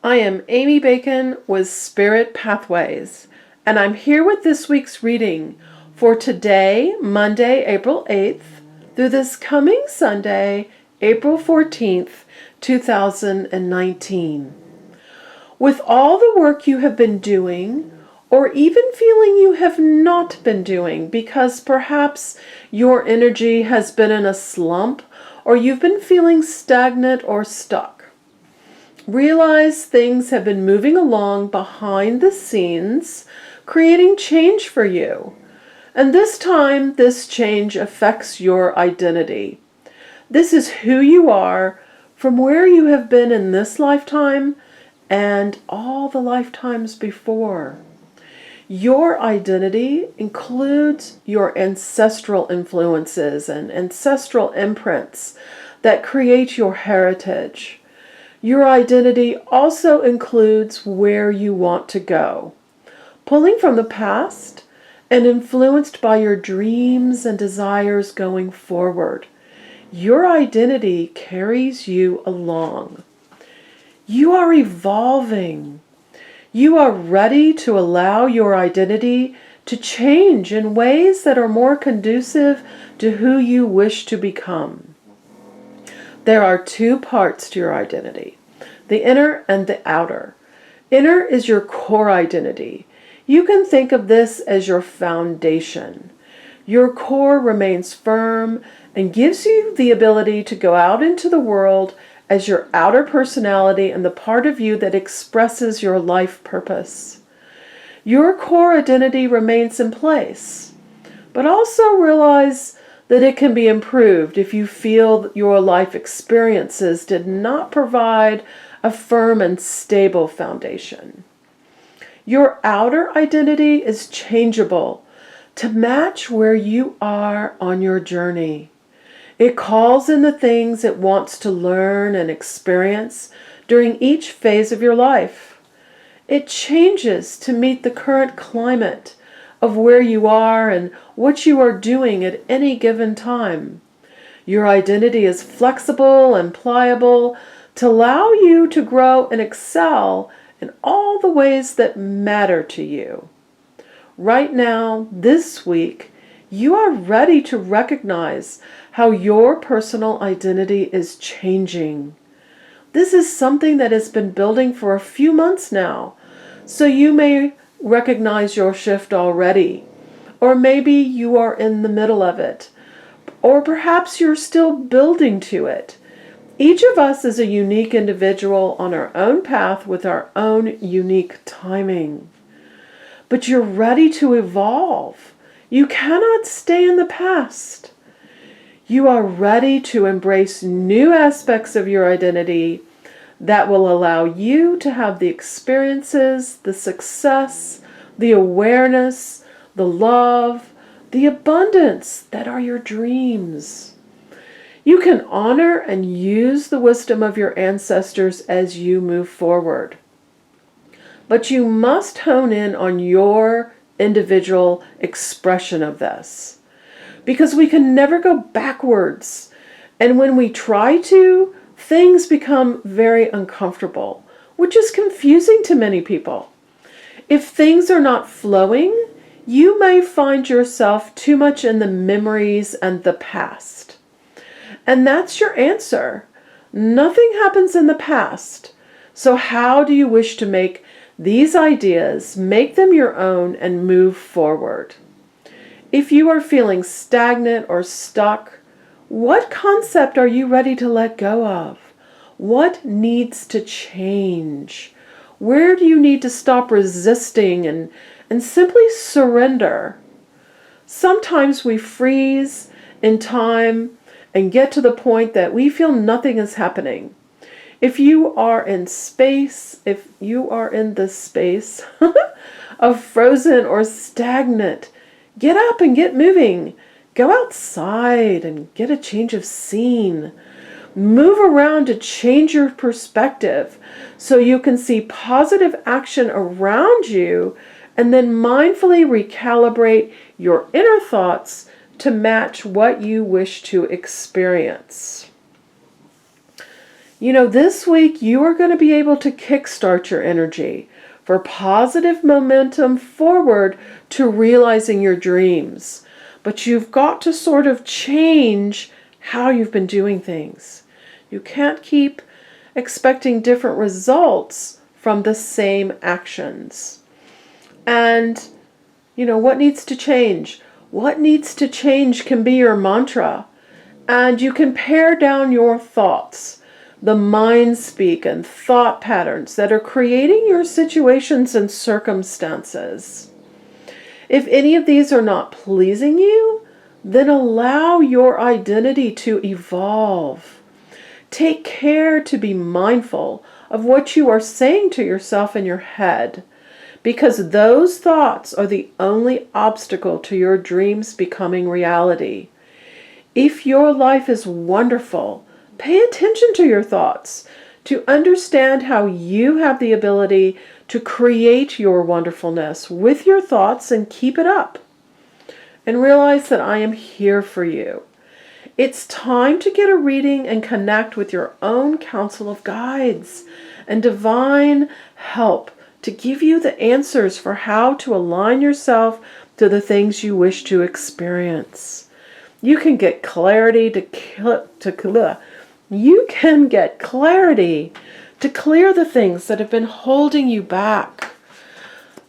I am Amy Bacon with Spirit Pathways, and I'm here with this week's reading for today, Monday, April 8th, through this coming Sunday, April 14th, 2019. With all the work you have been doing, or even feeling you have not been doing because perhaps your energy has been in a slump or you've been feeling stagnant or stuck, realize things have been moving along behind the scenes, creating change for you. And this time, this change affects your identity. This is who you are from where you have been in this lifetime and all the lifetimes before. Your identity includes your ancestral influences and ancestral imprints that create your heritage. Your identity also includes where you want to go, pulling from the past and influenced by your dreams and desires going forward. Your identity carries you along. You are evolving. You are ready to allow your identity to change in ways that are more conducive to who you wish to become. There are two parts to your identity, the inner and the outer. Inner is your core identity. You can think of this as your foundation. Your core remains firm and gives you the ability to go out into the world as your outer personality and the part of you that expresses your life purpose. Your core identity remains in place, but also realize that it can be improved if you feel your life experiences did not provide a firm and stable foundation. Your outer identity is changeable to match where you are on your journey. It calls in the things it wants to learn and experience during each phase of your life. It changes to meet the current climate of where you are and what you are doing at any given time. Your identity is flexible and pliable to allow you to grow and excel in all the ways that matter to you. Right now, this week, you are ready to recognize how your personal identity is changing. This is something that has been building for a few months now, so you may recognize your shift already, or maybe you are in the middle of it, or perhaps you're still building to it. Each of us is a unique individual on our own path with our own unique timing. But you're ready to evolve. You cannot stay in the past. You are ready to embrace new aspects of your identity that will allow you to have the experiences, the success, the awareness, the love, the abundance that are your dreams. You can honor and use the wisdom of your ancestors as you move forward. But you must hone in on your individual expression of this, because we can never go backwards. And when we try to, things become very uncomfortable, which is confusing to many people. If things are not flowing, you may find yourself too much in the memories and the past. And that's your answer. Nothing happens in the past. So how do you wish to make these ideas, make them your own, and move forward? If you are feeling stagnant or stuck, what concept are you ready to let go of? What needs to change? Where do you need to stop resisting and simply surrender? Sometimes we freeze in time and get to the point that we feel nothing is happening. If you are in space, if you are in the space of frozen or stagnant, get up and get moving. Go outside and get a change of scene. Move around to change your perspective so you can see positive action around you, and then mindfully recalibrate your inner thoughts to match what you wish to experience. This week you are going to be able to kickstart your energy for positive momentum forward to realizing your dreams. But you've got to sort of change how you've been doing things. You can't keep expecting different results from the same actions. And, what needs to change? What needs to change can be your mantra. And you can pare down your thoughts, the mind speak and thought patterns that are creating your situations and circumstances. If any of these are not pleasing you, then allow your identity to evolve. Take care to be mindful of what you are saying to yourself in your head, because those thoughts are the only obstacle to your dreams becoming reality. If your life is wonderful, pay attention to your thoughts to understand how you have the ability to create your wonderfulness with your thoughts and keep it up. And realize that I am here for you. It's time to get a reading and connect with your own council of guides and divine help to give you the answers for how to align yourself to the things you wish to experience. You can get clarity to clear the things that have been holding you back.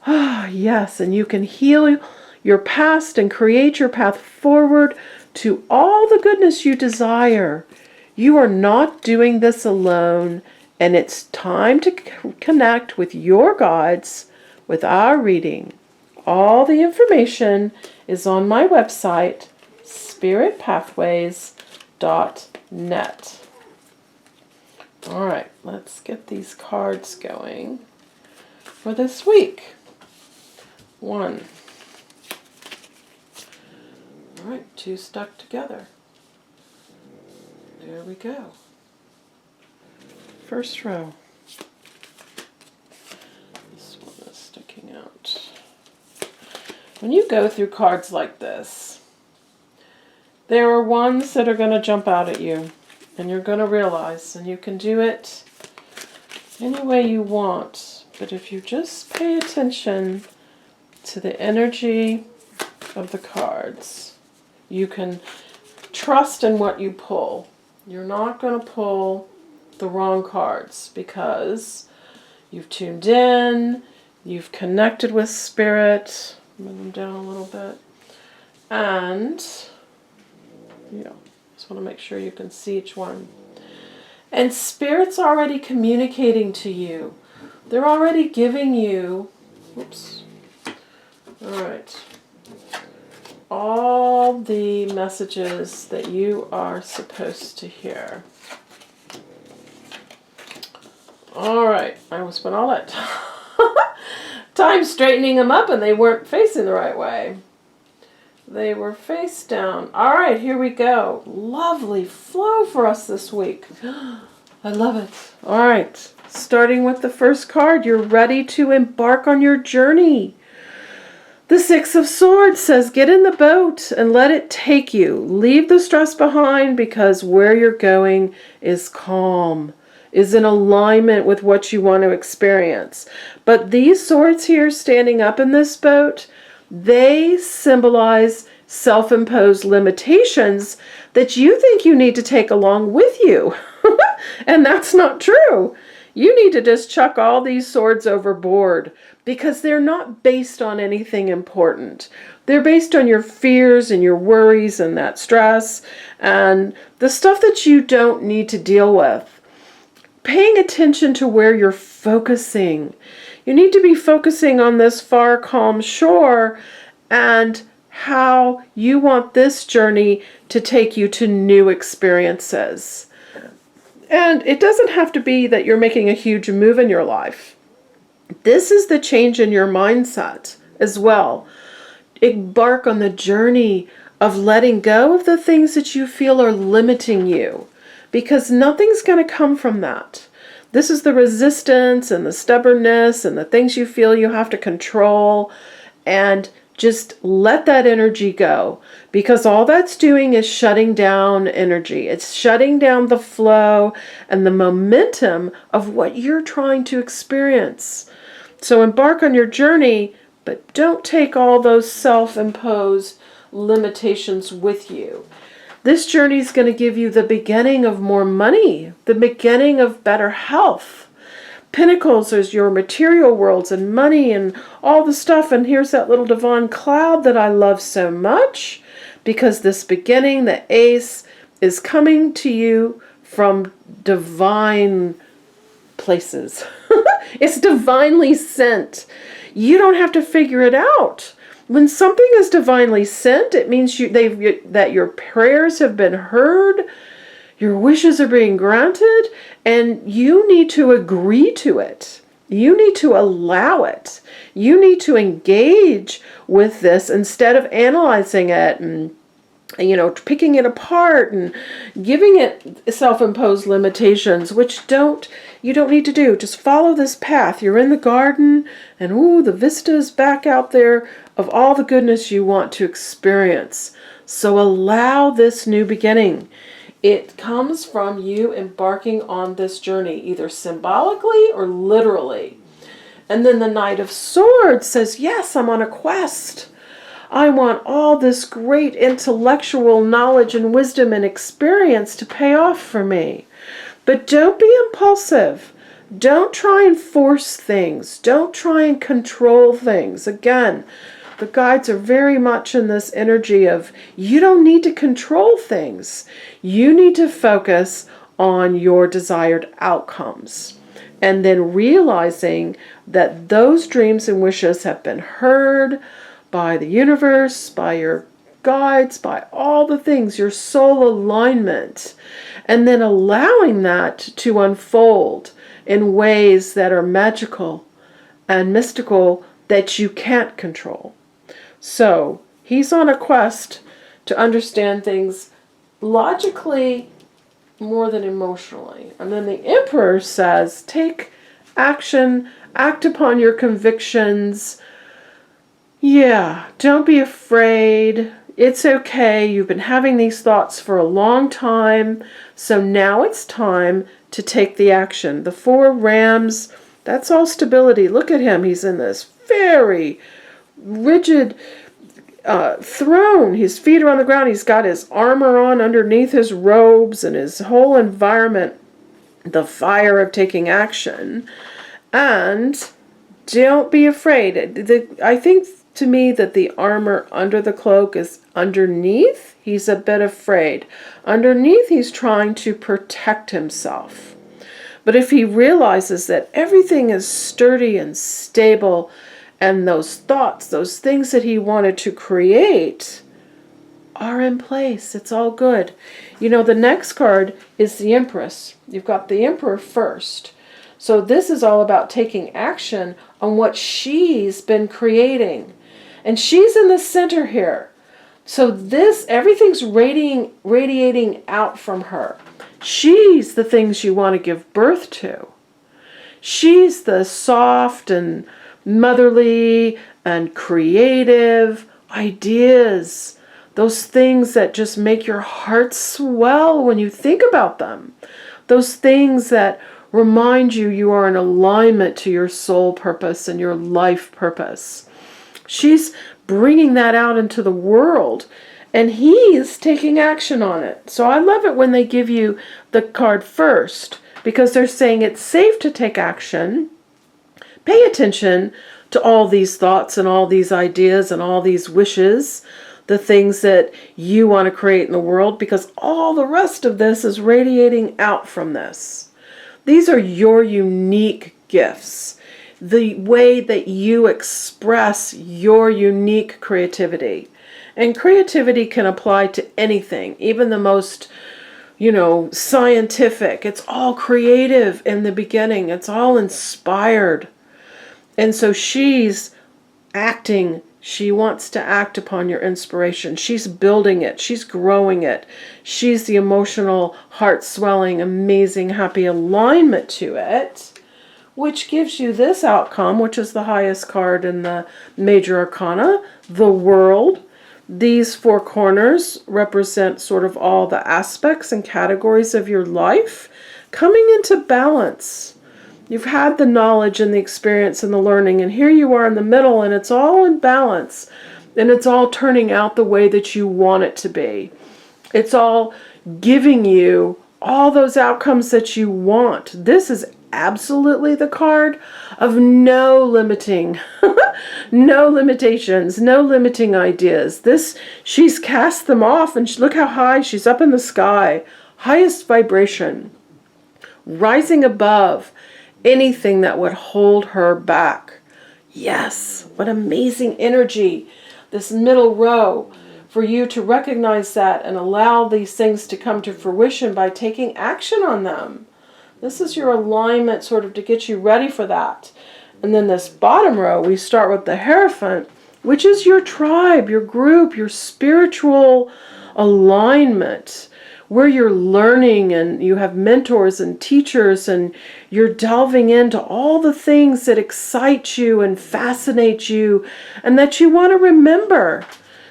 Yes, and you can heal your past and create your path forward to all the goodness you desire. You are not doing this alone, and it's time to connect with your guides with our reading. All the information is on my website, spiritpathways.net. All right, let's get these cards going for this week. 1. All right, 2 stuck together. There we go. First row. This one is sticking out. When you go through cards like this, there are ones that are going to jump out at you, and you're going to realize, and you can do it any way you want, but if you just pay attention to the energy of the cards, you can trust in what you pull. You're not going to pull the wrong cards because you've tuned in, you've connected with spirit. Move them down a little bit. And, just want to make sure you can see each one. And spirit's already communicating to you. They're already giving you, all the messages that you are supposed to hear. All right, I spent all that time straightening them up, and they weren't facing the right way. They were face down. All right, here we go. Lovely flow for us this week. I love it. All right, starting with the first card, you're ready to embark on your journey. The 6 of Swords says, get in the boat and let it take you. Leave the stress behind because where you're going is calm, is in alignment with what you want to experience. But these swords here standing up in this boat, they symbolize self-imposed limitations that you think you need to take along with you. And that's not true. You need to just chuck all these swords overboard because they're not based on anything important. They're based on your fears and your worries and that stress and the stuff that you don't need to deal with. Paying attention to where you're focusing. You need to be focusing on this far calm shore and how you want this journey to take you to new experiences. And it doesn't have to be that you're making a huge move in your life. This is the change in your mindset as well. Embark on the journey of letting go of the things that you feel are limiting you, because nothing's going to come from that. This is the resistance and the stubbornness and the things you feel you have to control, and just let that energy go, because all that's doing is shutting down energy. It's shutting down the flow and the momentum of what you're trying to experience. So embark on your journey, but don't take all those self-imposed limitations with you. This journey is going to give you the beginning of more money, the beginning of better health. Pentacles is your material worlds and money and all the stuff. And here's that little divine cloud that I love so much, because this beginning, the ace, is coming to you from divine places. It's divinely sent. You don't have to figure it out. When something is divinely sent, it means that your prayers have been heard, your wishes are being granted, and you need to agree to it. You need to allow it. You need to engage with this instead of analyzing it and picking it apart and giving it self-imposed limitations, which you don't need to do. Just follow this path. You're in the garden, and ooh, the vista's back out there of all the goodness you want to experience. So allow this new beginning. It comes from you embarking on this journey, either symbolically or literally. And then the Knight of Swords says, yes, I'm on a quest. I want all this great intellectual knowledge and wisdom and experience to pay off for me. But don't be impulsive. Don't try and force things. Don't try and control things. Again, the guides are very much in this energy of you don't need to control things. You need to focus on your desired outcomes. And then realizing that those dreams and wishes have been heard by the universe, by your guides, by all the things, your soul alignment. And then allowing that to unfold in ways that are magical and mystical that you can't control. So he's on a quest to understand things logically more than emotionally. And then the Emperor says, take action, act upon your convictions. Yeah, don't be afraid. It's okay. You've been having these thoughts for a long time. So now it's time to take the action. The 4 rams, that's all stability. Look at him. He's in this very rigid throne. His feet are on the ground. He's got his armor on underneath his robes and his whole environment, the fire of taking action. And don't be afraid. I think to me that the armor under the cloak is underneath. He's a bit afraid. Underneath, he's trying to protect himself. But if he realizes that everything is sturdy and stable, and those thoughts, those things that he wanted to create are in place, it's all good. The next card is the Empress. You've got the Emperor first. So this is all about taking action on what she's been creating. And she's in the center here. So everything's radiating out from her. She's the things you want to give birth to. She's the soft and motherly and creative ideas. Those things that just make your heart swell when you think about them. Those things that remind you are in alignment to your soul purpose and your life purpose. She's bringing that out into the world, and he's taking action on it. So I love it when they give you the card first, because they're saying it's safe to take action. Pay attention to all these thoughts and all these ideas and all these wishes, the things that you want to create in the world, because all the rest of this is radiating out from this. These are your unique gifts, the way that you express your unique creativity. And creativity can apply to anything, even the most, scientific. It's all creative in the beginning. It's all inspired. And so she's acting. She wants to act upon your inspiration. She's building it. She's growing it. She's the emotional, heart-swelling, amazing, happy alignment to it, which gives you this outcome, which is the highest card in the major arcana, the World. These four corners represent sort of all the aspects and categories of your life coming into balance. You've had the knowledge and the experience and the learning, and here you are in the middle, and it's all in balance, and it's all turning out the way that you want it to be. It's all giving you all those outcomes that you want. This is absolutely the card of no limiting, no limitations, no limiting ideas. She's cast them off, and look how high she's up in the sky. Highest vibration, rising above anything that would hold her back. Yes, what amazing energy. This middle row, for you to recognize that and allow these things to come to fruition by taking action on them. This is your alignment sort of to get you ready for that. And then this bottom row, we start with the Hierophant, which is your tribe, your group, your spiritual alignment, where you're learning and you have mentors and teachers and you're delving into all the things that excite you and fascinate you and that you want to remember.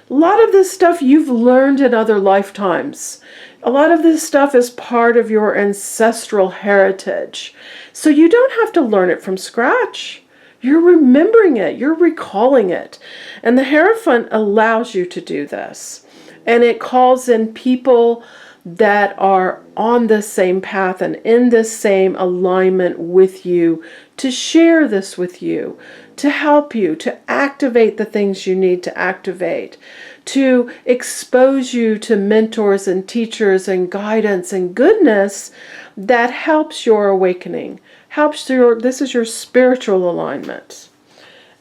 A lot of this stuff you've learned in other lifetimes. A lot of this stuff is part of your ancestral heritage. So you don't have to learn it from scratch. You're remembering it. You're recalling it. And the Hierophant allows you to do this. And it calls in people that are on the same path and in the same alignment with you to share this with you, to help you, to activate the things you need to activate, to expose you to mentors and teachers and guidance and goodness that helps your awakening, this is your spiritual alignment.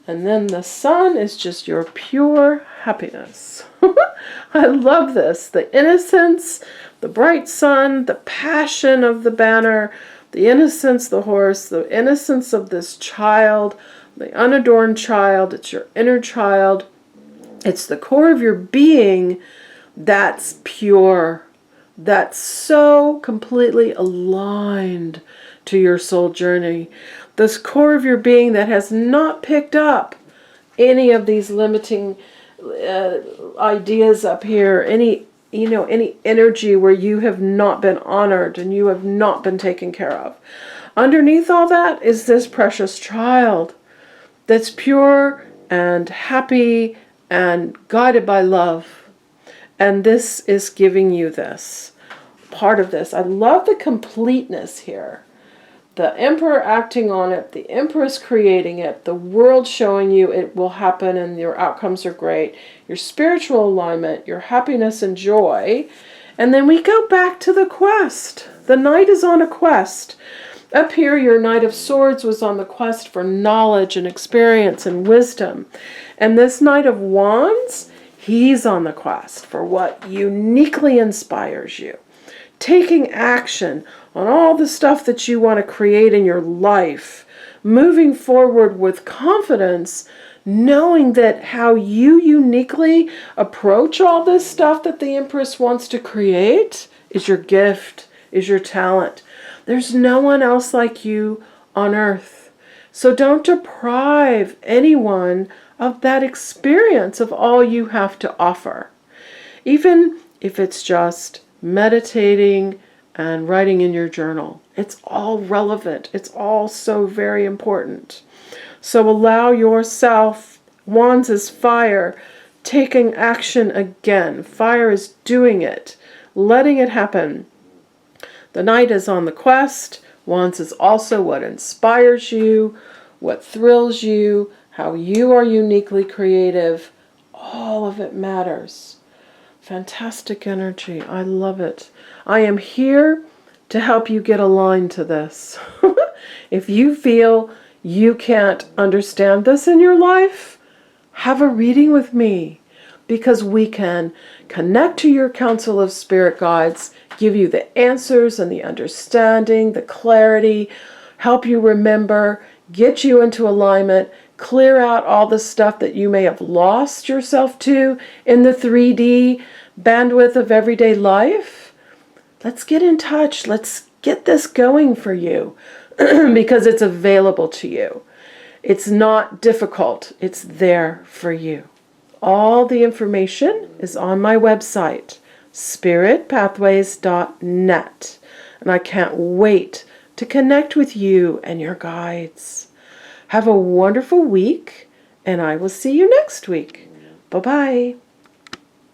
And then the Sun is just your pure happiness. I love this. The innocence, the bright sun, the passion of the banner, the innocence, the horse, the innocence of this child, the unadorned child. It's your inner child. It's the core of your being that's pure, that's so completely aligned to your soul journey. This core of your being that has not picked up any of these limiting ideas up here, any energy where you have not been honored and you have not been taken care of. Underneath all that is this precious child that's pure and happy and guided by love. And this is giving you this, part of this. I love the completeness here. The Emperor acting on it, the Empress creating it, the world showing you it will happen and your outcomes are great, your spiritual alignment, your happiness and joy. And then we go back to the quest. The Knight is on a quest. Up here, your Knight of Swords was on the quest for knowledge and experience and wisdom. And this Knight of Wands, he's on the quest for what uniquely inspires you. Taking action on all the stuff that you want to create in your life, moving forward with confidence, knowing that how you uniquely approach all this stuff that the Empress wants to create is your gift, is your talent. There's no one else like you on earth. So don't deprive anyone of that experience of all you have to offer. Even if it's just meditating and writing in your journal. It's all relevant. It's all so very important. So allow yourself, Wands is fire, taking action again. Fire is doing it, letting it happen. The Knight is on the quest. Wands is also what inspires you, what thrills you, how you are uniquely creative. All of it matters. Fantastic energy. I love it. I am here to help you get aligned to this. If you feel you can't understand this in your life, have a reading with me, because we can connect to your council of spirit guides, give you the answers and the understanding, the clarity, help you remember, get you into alignment, clear out all the stuff that you may have lost yourself to in the 3D bandwidth of everyday life. Let's get in touch. Let's get this going for you. because it's available to you. It's not difficult. It's there for you. All the information is on my website, spiritpathways.net. And I can't wait to connect with you and your guides. Have a wonderful week, and I will see you next week. Bye-bye.